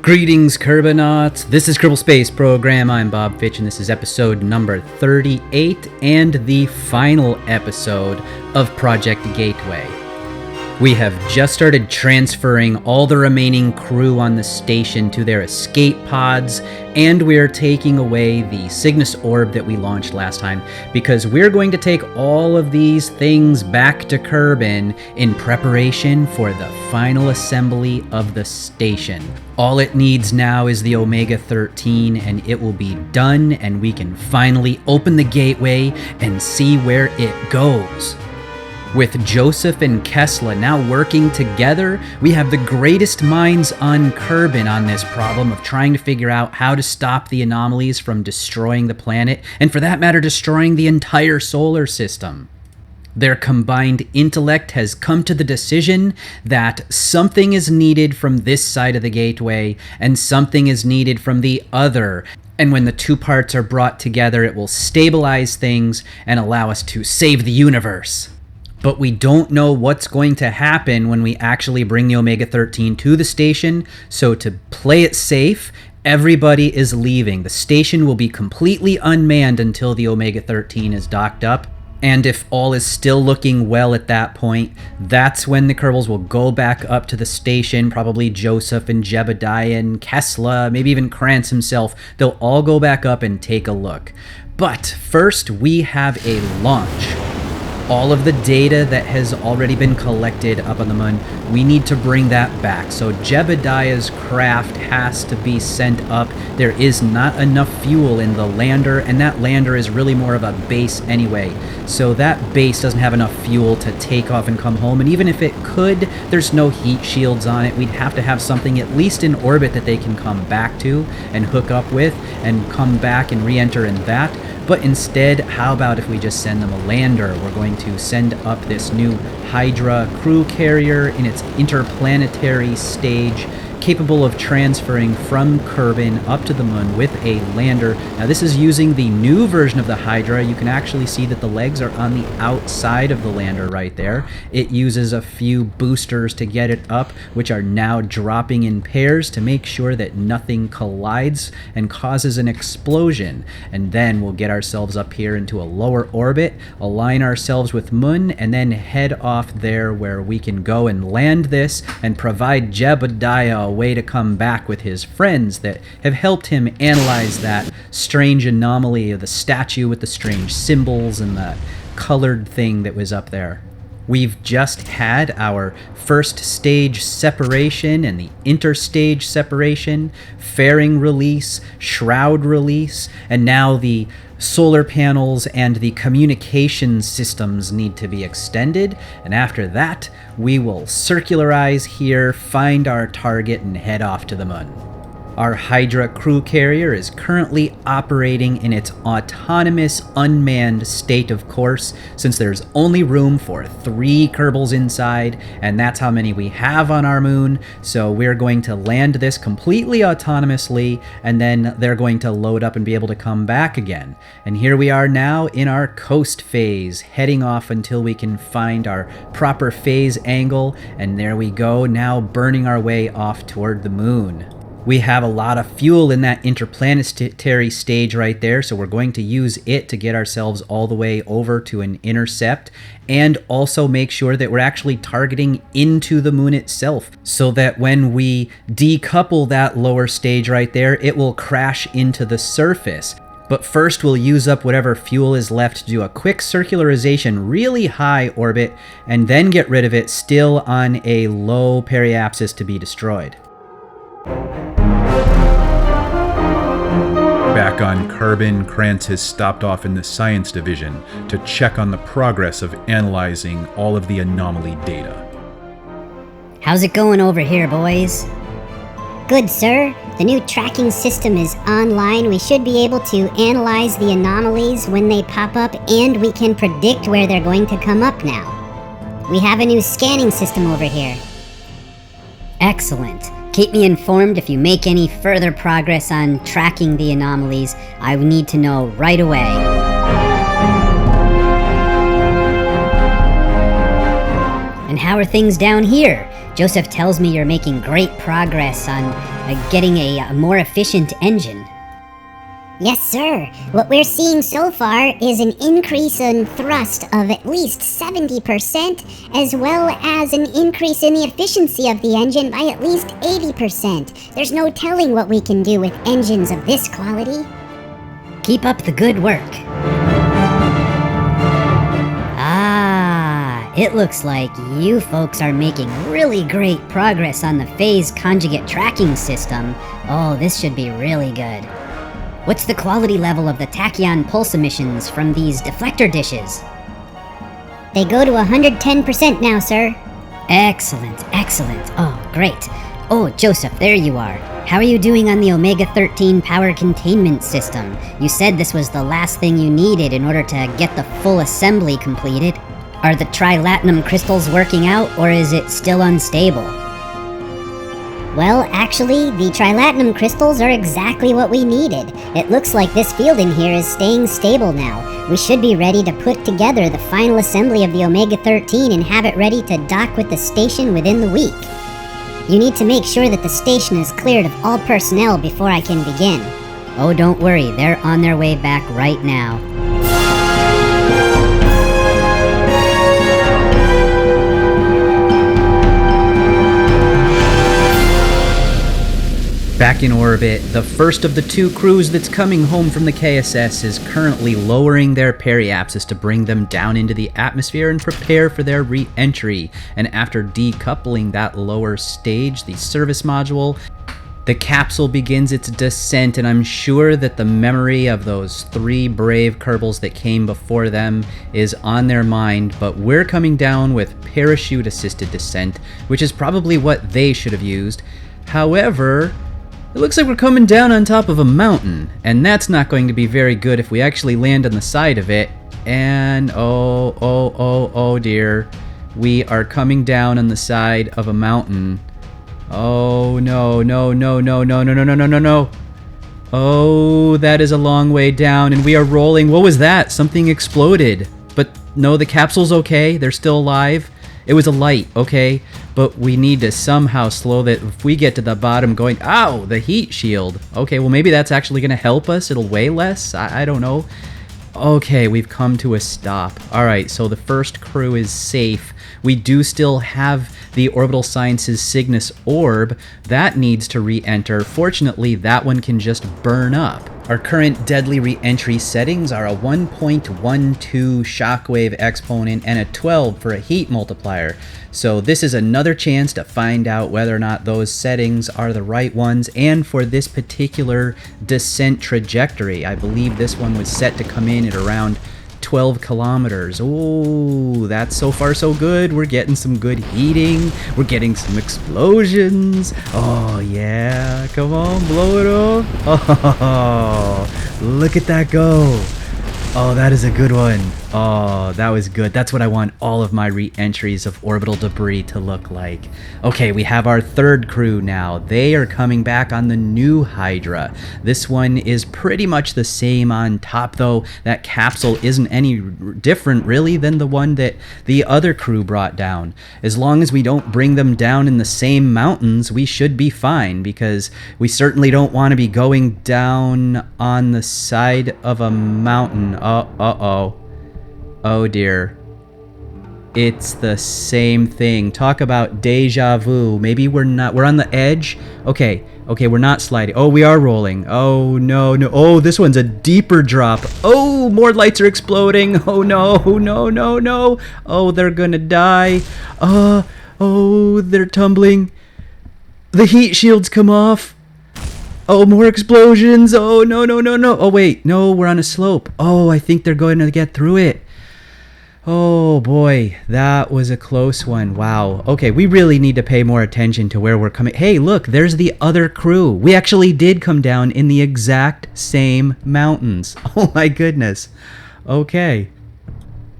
Greetings, Kerbonauts. This is Kerbal Space Program. I'm Bob Fitch, and this is episode number 38 and the final episode of Project Gateway. We have just started transferring all the remaining crew on the station to their escape pods, and we're taking away the Cygnus orb that we launched last time, because we're going to take all of these things back to Kerbin in preparation for the final assembly of the station. All it needs now is the Omega-13, and it will be done, and we can finally open the gateway and see where it goes. With Joseph and Kesla now working together, we have the greatest minds on Kerbin on this problem of trying to figure out how to stop the anomalies from destroying the planet, and for that matter, destroying the entire solar system. Their combined intellect has come to the decision that something is needed from this side of the gateway, and something is needed from the other. And when the two parts are brought together, it will stabilize things and allow us to save the universe. But we don't know what's going to happen when we actually bring the Omega-13 to the station, so to play it safe, everybody is leaving. The station will be completely unmanned until the Omega-13 is docked up, and if all is still looking well at that point, that's when the Kerbals will go back up to the station, probably Joseph and Jebediah and Kesla, maybe even Krantz himself. They'll all go back up and take a look. But first, we have a launch. All of the data that has already been collected up on the moon, we need to bring that back. So Jebediah's craft has to be sent up. There is not enough fuel in the lander, and that lander is really more of a base anyway. So that base doesn't have enough fuel to take off and come home, and even if it could, there's no heat shields on it. We'd have to have something at least in orbit that they can come back to and hook up with and come back and re-enter in that. But instead, how about if we just send them a lander? We're going to send up this new Hydra crew carrier in its interplanetary stage, capable of transferring from Kerbin up to the moon with a lander. Now this is using the new version of the Hydra. You can actually see that the legs are on the outside of the lander right there. It uses a few boosters to get it up, which are now dropping in pairs to make sure that nothing collides and causes an explosion. And then we'll get ourselves up here into a lower orbit, align ourselves with Mun, and then head off there where we can go and land this and provide Jebediah a way to come back with his friends that have helped him analyze that strange anomaly of the statue with the strange symbols and the colored thing that was up there. We've just had our first stage separation and the interstage separation, fairing release, shroud release, and now the solar panels and the communication systems need to be extended, and after that, we will circularize here, find our target, and head off to the moon. Our Hydra crew carrier is currently operating in its autonomous, unmanned state, of course, since there's only room for 3 Kerbals inside, and that's how many we have on our moon, so we're going to land this completely autonomously, and then they're going to load up and be able to come back again. And here we are now in our coast phase, heading off until we can find our proper phase angle, and there we go, now burning our way off toward the moon. We have a lot of fuel in that interplanetary stage right there, so we're going to use it to get ourselves all the way over to an intercept, and also make sure that we're actually targeting into the moon itself, so that when we decouple that lower stage right there, it will crash into the surface. But first we'll use up whatever fuel is left to do a quick circularization, really high orbit, and then get rid of it still on a low periapsis to be destroyed. Back on Kerbin, Krantz has stopped off in the science division to check on the progress of analyzing all of the anomaly data. How's it going over here, boys? Good, sir. The new tracking system is online. We should be able to analyze the anomalies when they pop up, and we can predict where they're going to come up now. We have a new scanning system over here. Excellent. Keep me informed if you make any further progress on tracking the anomalies. I need to know right away. And how are things down here? Joseph tells me you're making great progress on getting a more efficient engine. Yes, sir. What we're seeing so far is an increase in thrust of at least 70%, as well as an increase in the efficiency of the engine by at least 80%. There's no telling what we can do with engines of this quality. Keep up the good work. It looks like you folks are making really great progress on the phase conjugate tracking system. Oh, this should be really good. What's the quality level of the tachyon pulse emissions from these deflector dishes? They go to 110% now, sir. Excellent, excellent. Oh, great. Oh, Joseph, there you are. How are you doing on the Omega-13 power containment system? You said this was the last thing you needed in order to get the full assembly completed. Are the trilatinum crystals working out, or is it still unstable? Well, actually, the trilatinum crystals are exactly what we needed. It looks like this field in here is staying stable now. We should be ready to put together the final assembly of the Omega-13 and have it ready to dock with the station within the week. You need to make sure that the station is cleared of all personnel before I can begin. Oh, don't worry, they're on their way back right now. Back in orbit, the first of the two crews that's coming home from the KSS is currently lowering their periapsis to bring them down into the atmosphere and prepare for their re-entry. And after decoupling that lower stage, the service module, the capsule begins its descent, and I'm sure that the memory of those 3 brave Kerbals that came before them is on their mind, but we're coming down with parachute-assisted descent, which is probably what they should have used. However, it looks like we're coming down on top of a mountain, and that's not going to be very good if we actually land on the side of it. And oh dear, we are coming down on the side of a mountain. Oh no. Oh, that is a long way down, and we are rolling. What was that? Something exploded. But no, the capsule's okay. They're still alive. It was a light, okay? But we need to somehow slow that. If we get to the bottom going, ow, the heat shield. Okay, well maybe that's actually going to help us. It'll weigh less. I don't know. Okay, we've come to a stop. Alright, so the first crew is safe. We do still have the Orbital Sciences Cygnus orb. That needs to re-enter. Fortunately, that one can just burn up. Our current deadly re-entry settings are a 1.12 shockwave exponent and a 12 for a heat multiplier. So this is another chance to find out whether or not those settings are the right ones, and for this particular descent trajectory. I believe this one was set to come in at around 12 kilometers. Oh, that's so far so good. We're getting some good heating. We're getting some explosions. Oh yeah, come on, blow it up. Oh, look at that go. Oh, that is a good one. Oh, that was good. That's what I want all of my re-entries of orbital debris to look like. Okay, we have our third crew now. They are coming back on the new Hydra. This one is pretty much the same on top, though. That capsule isn't any different, really, than the one that the other crew brought down. As long as we don't bring them down in the same mountains, we should be fine, because we certainly don't want to be going down on the side of a mountain. Oh dear. It's the same thing. Talk about deja vu. Maybe we're on the edge. Okay, we're not sliding. Oh, we are rolling. Oh no. Oh, this one's a deeper drop. Oh, more lights are exploding. Oh no. Oh, they're gonna die. Oh, they're tumbling. The heat shields come off. Oh, more explosions. Oh, no. Oh, wait. No, we're on a slope. Oh, I think they're going to get through it. Oh, boy. That was a close one. Wow. Okay, we really need to pay more attention to where we're coming. Hey, look, there's the other crew. We actually did come down in the exact same mountains. Oh, my goodness. Okay.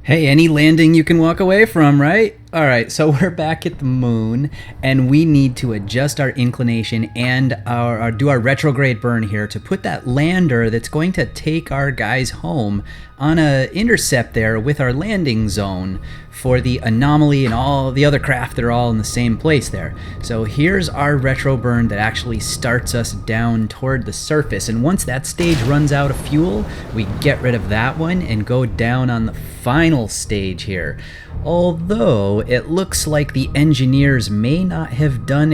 Hey, any landing you can walk away from, right? All right, so we're back at the moon, and we need to adjust our inclination and do our retrograde burn here to put that lander that's going to take our guys home on a intercept there with our landing zone for the anomaly and all the other craft that are all in the same place there. So here's our retro burn that actually starts us down toward the surface, and once that stage runs out of fuel, we get rid of that one and go down on the final stage here. Although it looks like the engineers may not have done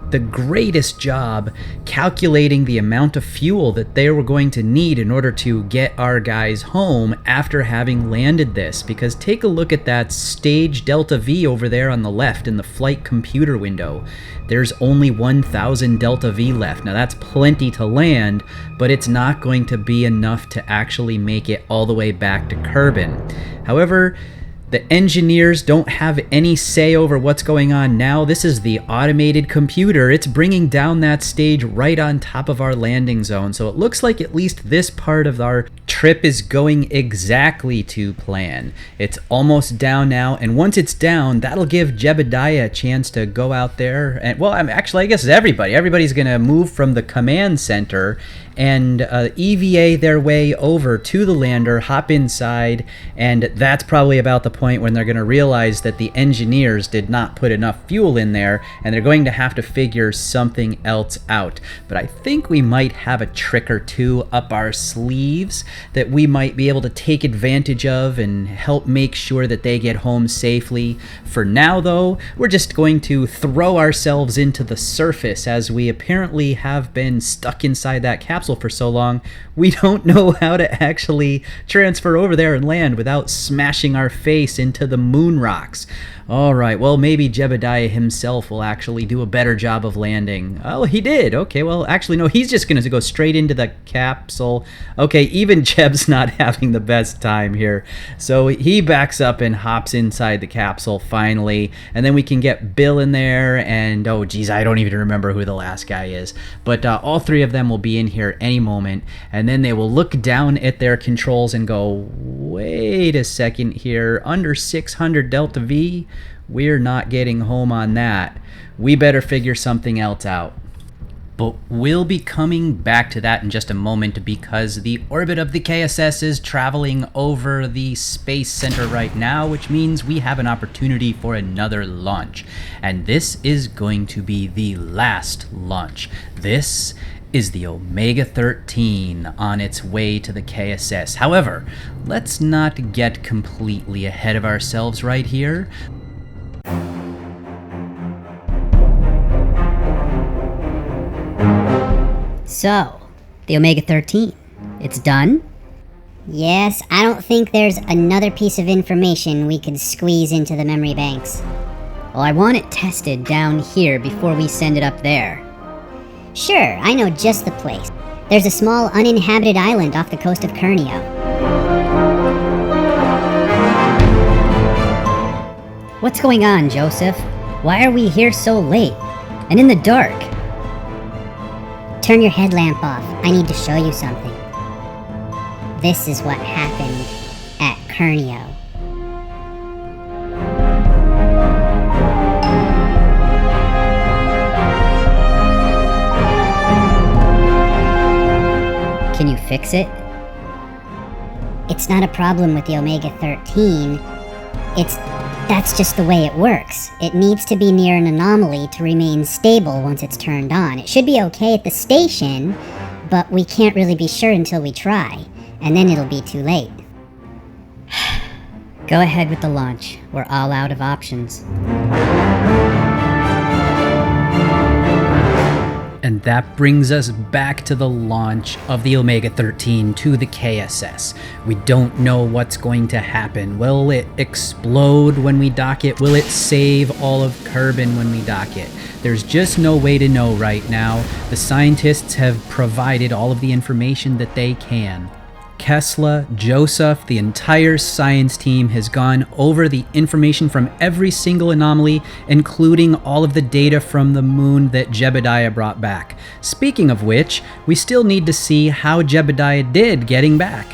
the greatest job calculating the amount of fuel that they were going to need in order to get our guys home after having landed this, because take a look at that stage Delta V over there on the left in the flight computer window. There's only 1,000 Delta V left. Now that's plenty to land, but it's not going to be enough to actually make it all the way back to Kerbal. However, the engineers don't have any say over what's going on now. This is the automated computer. It's bringing down that stage right on top of our landing zone. So it looks like at least this part of our trip is going exactly to plan. It's almost down now, and once it's down, that'll give Jebediah a chance to go out there and, well, I guess everybody's gonna move from the command center and EVA their way over to the lander, hop inside, and that's probably about the point when they're going to realize that the engineers did not put enough fuel in there, and they're going to have to figure something else out. But I think we might have a trick or two up our sleeves that we might be able to take advantage of and help make sure that they get home safely. For now, though, we're just going to throw ourselves into the surface, as we apparently have been stuck inside that capsule for so long. We don't know how to actually transfer over there and land without smashing our face into the moon rocks. All right, well, maybe Jebediah himself will actually do a better job of landing. Oh, he did. Okay, well, actually, no, he's just going to go straight into the capsule. Okay, even Jeb's not having the best time here. So he backs up and hops inside the capsule finally, and then we can get Bill in there, and oh, geez, I don't even remember who the last guy is. But all three of them will be in here any moment, and then they will look down at their controls and go, wait a second here, under 600 Delta V? We're not getting home on that. We better figure something else out. But we'll be coming back to that in just a moment, because the orbit of the KSS is traveling over the Space Center right now, which means we have an opportunity for another launch. And this is going to be the last launch. This is the Omega-13 on its way to the KSS. However, let's not get completely ahead of ourselves right here. So, the Omega-13, it's done? Yes, I don't think there's another piece of information we could squeeze into the memory banks. Well, I want it tested down here before we send it up there. Sure, I know just the place. There's a small uninhabited island off the coast of Kernio. What's going on, Joseph? Why are we here so late? And in the dark? Turn your headlamp off. I need to show you something. This is what happened at Kernio. Can you fix it? It's not a problem with the Omega-13. That's just the way it works. It needs to be near an anomaly to remain stable once it's turned on. It should be okay at the station, but we can't really be sure until we try, and then it'll be too late. Go ahead with the launch. We're all out of options. And that brings us back to the launch of the Omega-13 to the KSS. We don't know what's going to happen. Will it explode when we dock it? Will it save all of Kerbal when we dock it? There's just no way to know right now. The scientists have provided all of the information that they can. Kesla, Joseph, the entire science team has gone over the information from every single anomaly, including all of the data from the moon that Jebediah brought back. Speaking of which, we still need to see how Jebediah did getting back.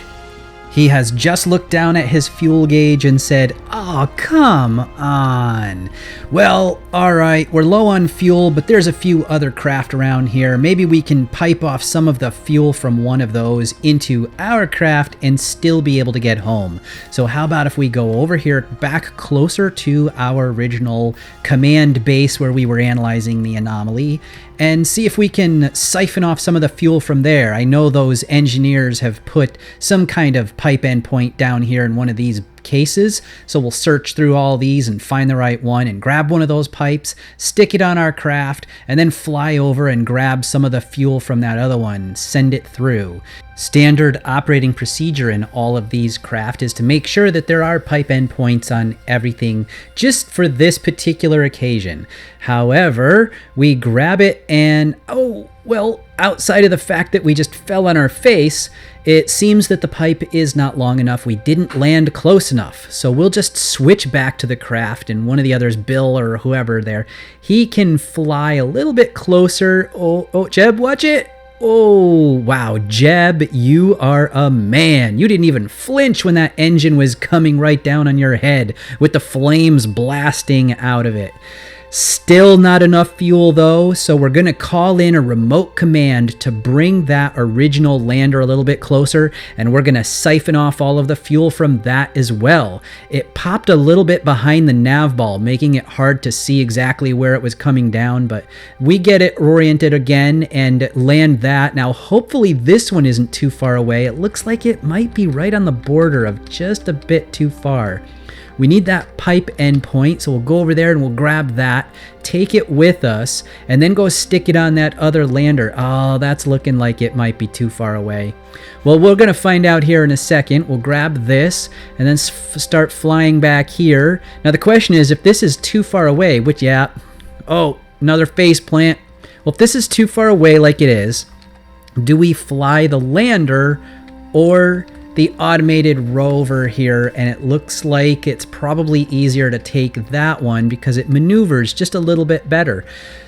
He has just looked down at his fuel gauge and said, "Oh, come on. Well, alright, we're low on fuel, but there's a few other craft around here. Maybe we can pipe off some of the fuel from one of those into our craft and still be able to get home. So how about if we go over here back closer to our original command base where we were analyzing the anomaly and see if we can siphon off some of the fuel from there. I know those engineers have put some kind of pipe endpoint down here in one of these cases, so we'll search through all these and find the right one and grab one of those pipes, stick it on our craft, and then fly over and grab some of the fuel from that other one, send it through. Standard operating procedure in all of these craft is to make sure that there are pipe endpoints on everything just for this particular occasion. However, we grab it and, oh, well, outside of the fact that we just fell on our face, it seems that the pipe is not long enough. We didn't land close enough. So we'll just switch back to the craft, and one of the others, Bill or whoever there, he can fly a little bit closer. Oh, Jeb, watch it. Oh, wow, Jeb, you are a man. You didn't even flinch when that engine was coming right down on your head with the flames blasting out of it. Still not enough fuel though, so we're going to call in a remote command to bring that original lander a little bit closer, and we're going to siphon off all of the fuel from that as well. It popped a little bit behind the nav ball, making it hard to see exactly where it was coming down, but we get it oriented again and land that. Now hopefully this one isn't too far away. It looks like it might be right on the border of just a bit too far. We need that pipe endpoint, so we'll go over there and we'll grab that, take it with us, and then go stick it on that other lander. Oh, that's looking like it might be too far away. Well, we're going to find out here in a second. We'll grab this and then start flying back here. Now, the question is, if this is too far away, which, yeah, oh, another face plant. Well, if this is too far away like it is, do we fly the lander or the automated rover here? And it looks like it's probably easier to take that one because it maneuvers just a little bit better.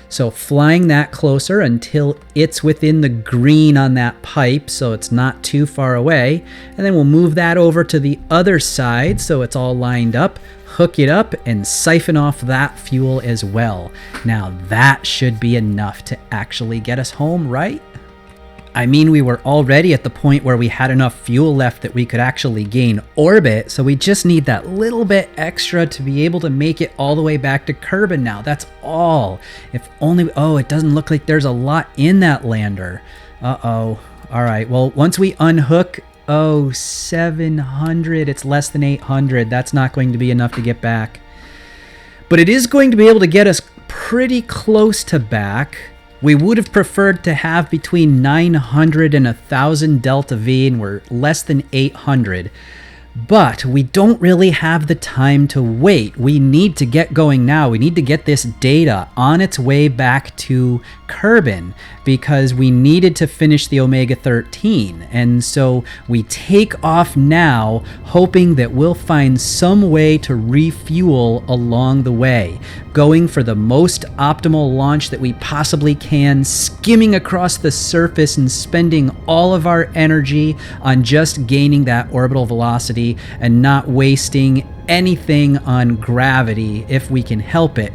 So flying that closer until it's within the green on that pipe so it's not too far away, and then we'll move that over to the other side so it's all lined up, hook it up, and siphon off that fuel as well. Now that should be enough to actually get us home, right? I mean, we were already at the point where we had enough fuel left that we could actually gain orbit, so we just need that little bit extra to be able to make it all the way back to Kerbal now. That's all. If only... Oh, it doesn't look like there's a lot in that lander. Uh-oh. All right, well, once we unhook... Oh, 700. It's less than 800. That's not going to be enough to get back. But it is going to be able to get us pretty close to back. We would have preferred to have between 900 and 1,000 delta V, and we're less than 800. But we don't really have the time to wait. We need to get going now. We need to get this data on its way back to Kerbal because we needed to finish the Omega-13. And so we take off now, hoping that we'll find some way to refuel along the way, going for the most optimal launch that we possibly can, skimming across the surface and spending all of our energy on just gaining that orbital velocity and not wasting anything on gravity if we can help it.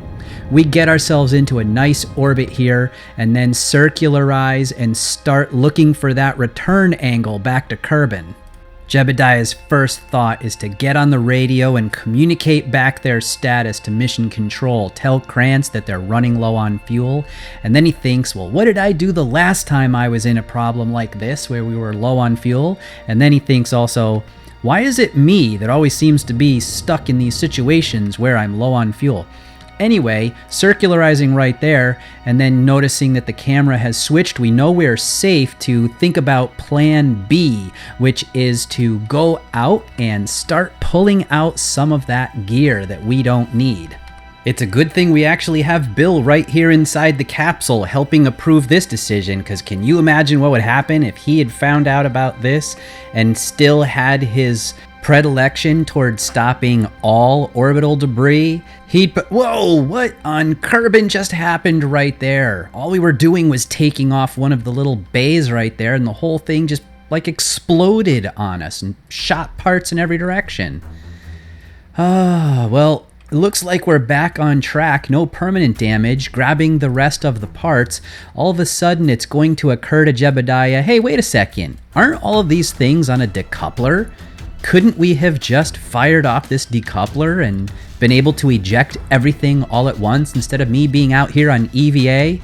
We get ourselves into a nice orbit here and then circularize and start looking for that return angle back to Kerbal. Jebediah's first thought is to get on the radio and communicate back their status to Mission Control, tell Krantz that they're running low on fuel, and then he thinks, well, what did I do the last time I was in a problem like this where we were low on fuel? And then he thinks also, why is it me that always seems to be stuck in these situations where I'm low on fuel? Anyway, circularizing right there and then noticing that the camera has switched, we know we're safe to think about plan B, which is to go out and start pulling out some of that gear that we don't need. It's a good thing we actually have Bill right here inside the capsule helping approve this decision, because can you imagine what would happen if he had found out about this and still had his predilection towards stopping all orbital debris? Whoa, what on Kerbal just happened right there? All we were doing was taking off one of the little bays right there, and the whole thing just like exploded on us and shot parts in every direction. Well, it looks like we're back on track. No permanent damage. Grabbing the rest of the parts. All of a sudden, it's going to occur to Jebediah, hey, wait a second. Aren't all of these things on a decoupler? Couldn't we have just fired off this decoupler and been able to eject everything all at once instead of me being out here on EVA?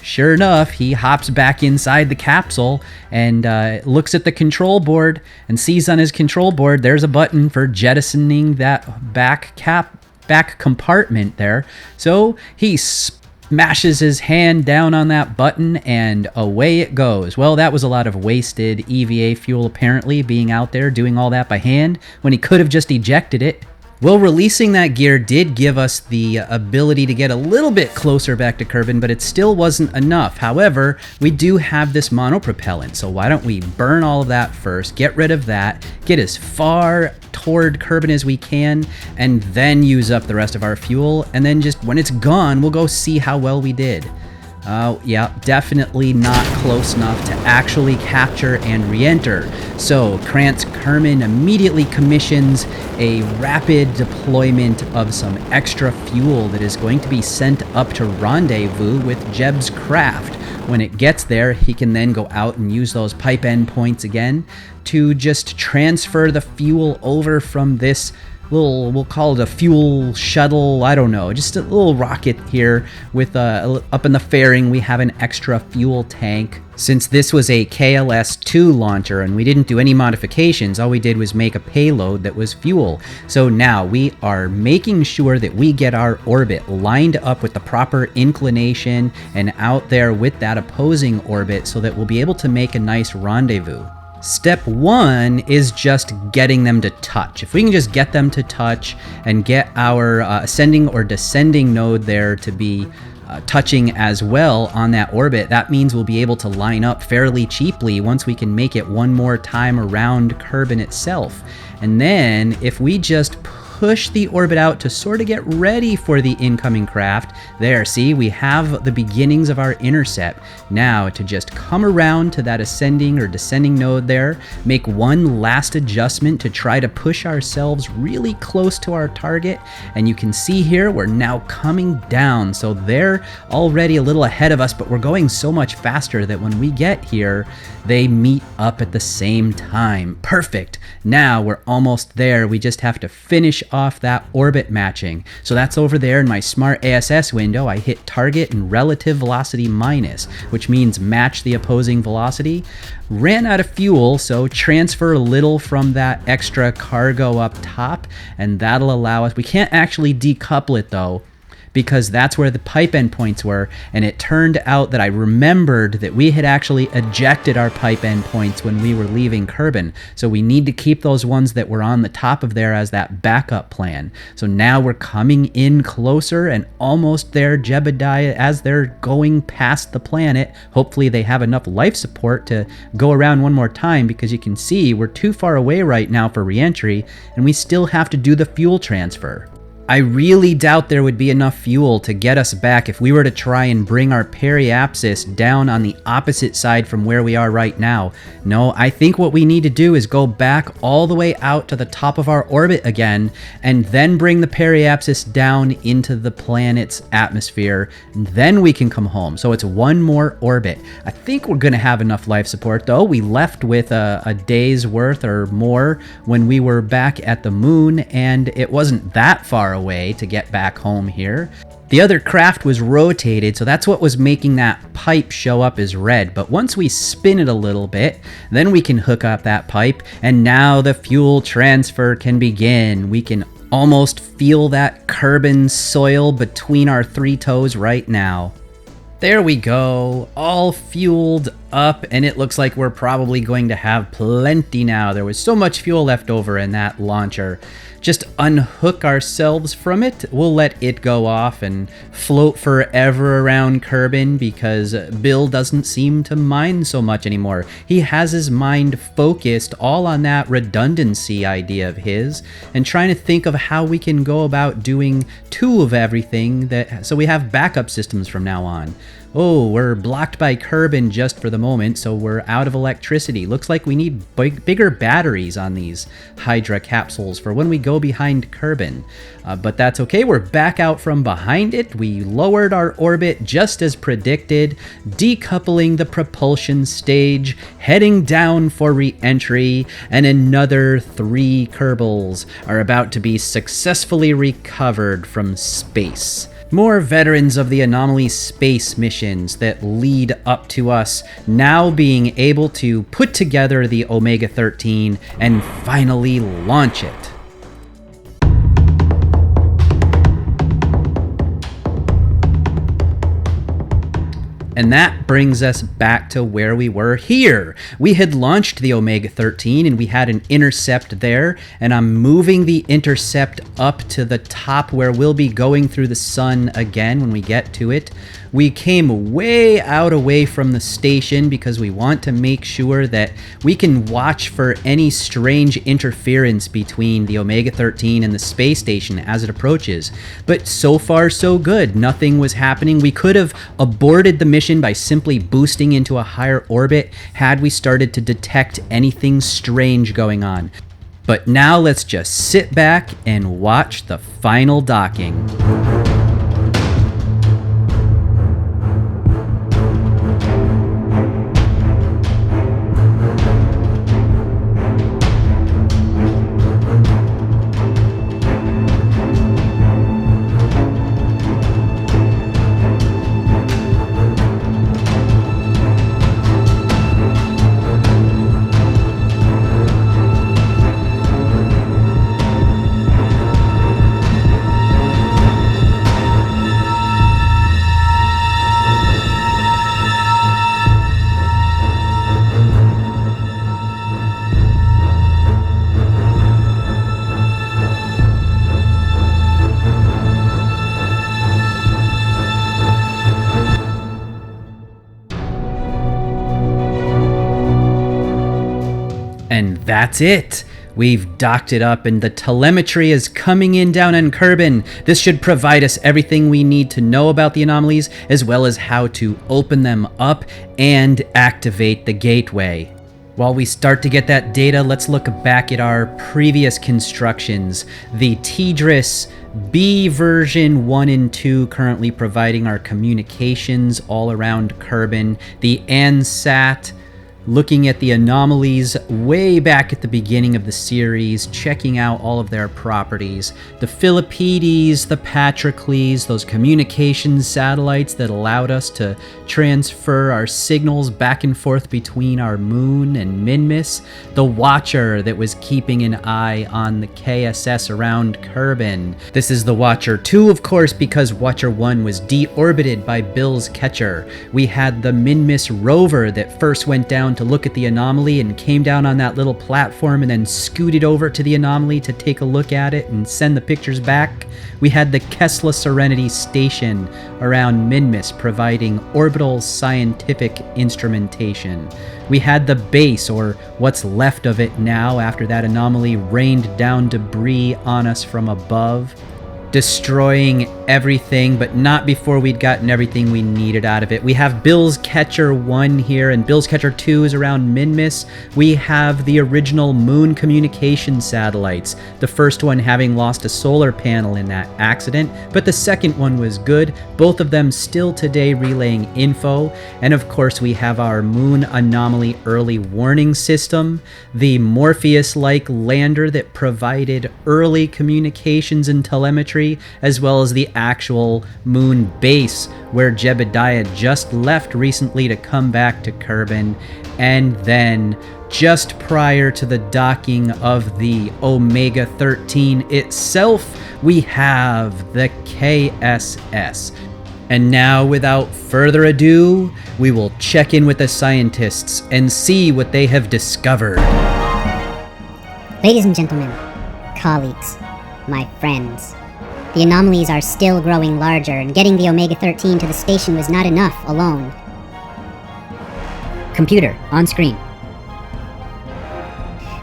Sure enough, he hops back inside the capsule and looks at the control board and sees on his control board there's a button for jettisoning that back compartment there. So he smashes his hand down on that button and away it goes. Well, that was a lot of wasted EVA fuel apparently, being out there doing all that by hand when he could have just ejected it. Well, releasing that gear did give us the ability to get a little bit closer back to Kerbin, but it still wasn't enough. However, we do have this monopropellant, so why don't we burn all of that first, get rid of that, get as far toward Kerbin as we can, and then use up the rest of our fuel, and then just when it's gone, we'll go see how well we did. Yeah, definitely not close enough to actually capture and re-enter. So Krantz Kerman immediately commissions a rapid deployment of some extra fuel that is going to be sent up to rendezvous with Jeb's craft. When it gets there, he can then go out and use those pipe end points again to just transfer the fuel over from this little, we'll call it a fuel shuttle, I don't know, just a little rocket here with up in the fairing we have an extra fuel tank. Since this was a KLS-2 launcher and we didn't do any modifications, all we did was make a payload that was fuel. So now we are making sure that we get our orbit lined up with the proper inclination and out there with that opposing orbit so that we'll be able to make a nice rendezvous. Step 1 is just getting them to touch. If we can just get them to touch and get our ascending or descending node there to be touching as well on that orbit, that means we'll be able to line up fairly cheaply once we can make it one more time around Kerbin itself. And then if we just push the orbit out to sort of get ready for the incoming craft. There, see, we have the beginnings of our intercept. Now to just come around to that ascending or descending node there, make one last adjustment to try to push ourselves really close to our target. And you can see here, we're now coming down. So they're already a little ahead of us, but we're going so much faster that when we get here, they meet up at the same time. Perfect. Now we're almost there. We just have to finish off that orbit matching. So that's over there in my smart ASS window. I hit target and relative velocity minus, which means match the opposing velocity. Ran out of fuel, so transfer a little from that extra cargo up top, and that'll allow us, we can't actually decouple it though, because that's where the pipe endpoints were, and it turned out that I remembered that we had actually ejected our pipe endpoints when we were leaving Kerbin, so we need to keep those ones that were on the top of there as that backup plan. So now we're coming in closer and almost there, Jebediah, as they're going past the planet. Hopefully they have enough life support to go around one more time, because you can see we're too far away right now for reentry, and we still have to do the fuel transfer. I really doubt there would be enough fuel to get us back if we were to try and bring our periapsis down on the opposite side from where we are right now. No, I think what we need to do is go back all the way out to the top of our orbit again, and then bring the periapsis down into the planet's atmosphere, and then we can come home. So it's one more orbit. I think we're going to have enough life support, though. We left with a day's worth or more when we were back at the moon, and it wasn't that far away to get back home here. The other craft was rotated, so that's what was making that pipe show up as red. But once we spin it a little bit, then we can hook up that pipe, and now the fuel transfer can begin. We can almost feel that Kerbin soil between our three toes right now. There we go, all fueled up, and it looks like we're probably going to have plenty now. There was so much fuel left over in that launcher. Just unhook ourselves from it. We'll let it go off and float forever around Kerbin, because Bill doesn't seem to mind so much anymore. He has his mind focused all on that redundancy idea of his, and trying to think of how we can go about doing two of everything, so we have backup systems from now on. Oh, we're blocked by Kerbal just for the moment, so we're out of electricity. Looks like we need bigger batteries on these hydra capsules for when we go behind Kerbal. But that's okay, we're back out from behind it. We lowered our orbit just as predicted, decoupling the propulsion stage, heading down for re-entry, and another 3 Kerbals are about to be successfully recovered from space. More veterans of the anomaly space missions that lead up to us now being able to put together the Omega-13 and finally launch it. And that brings us back to where we were here. We had launched the Omega-13 and we had an intercept there, and I'm moving the intercept up to the top where we'll be going through the sun again when we get to it. We came way out away from the station because we want to make sure that we can watch for any strange interference between the Omega-13 and the space station as it approaches. But so far so good. Nothing was happening. We could have aborted the mission by simply boosting into a higher orbit had we started to detect anything strange going on. But now let's just sit back and watch the final docking. And that's it. We've docked it up and the telemetry is coming in down on Kerbal. This should provide us everything we need to know about the anomalies, as well as how to open them up and activate the gateway. While we start to get that data, let's look back at our previous constructions. The TDRS B version 1 and 2 currently providing our communications all around Kerbal. The ANSAT looking at the anomalies way back at the beginning of the series, checking out all of their properties. The Philippides, the Patrocles, those communications satellites that allowed us to transfer our signals back and forth between our moon and Minmus. The Watcher that was keeping an eye on the KSS around Kerbal. This is the Watcher 2, of course, because Watcher 1 was deorbited by Bill's Catcher. We had the Minmus rover that first went down to look at the anomaly and came down on that little platform and then scooted over to the anomaly to take a look at it and send the pictures back. We had the Kessler Serenity station around Minmus providing orbital scientific instrumentation. We had the base, or what's left of it now after that anomaly rained down debris on us from above, destroying everything, but not before we'd gotten everything we needed out of it. We have Bill's Catcher 1 here, and Bill's Catcher 2 is around Minmus. We have the original moon communication satellites, the first one having lost a solar panel in that accident, but the second one was good, both of them still today relaying info. And of course we have our moon anomaly early warning system, the Morpheus-like lander that provided early communications and telemetry, as well as the actual moon base where Jebediah just left recently to come back to Kerbal. And then just prior to the docking of the Omega-13 itself, we have the KSS. And now, without further ado, we will check in with the scientists and see what they have discovered. Ladies and gentlemen, colleagues, my friends, the anomalies are still growing larger, and getting the Omega-13 to the station was not enough alone. Computer, on screen.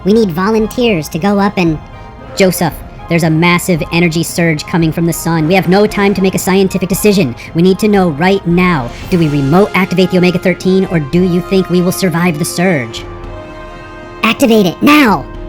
We need volunteers to go up and... Joseph, There's a massive energy surge coming from the sun. We have no time to make a scientific decision. We need to know right now. Do we remote activate the Omega-13, or do you think we will survive the surge? Activate it now!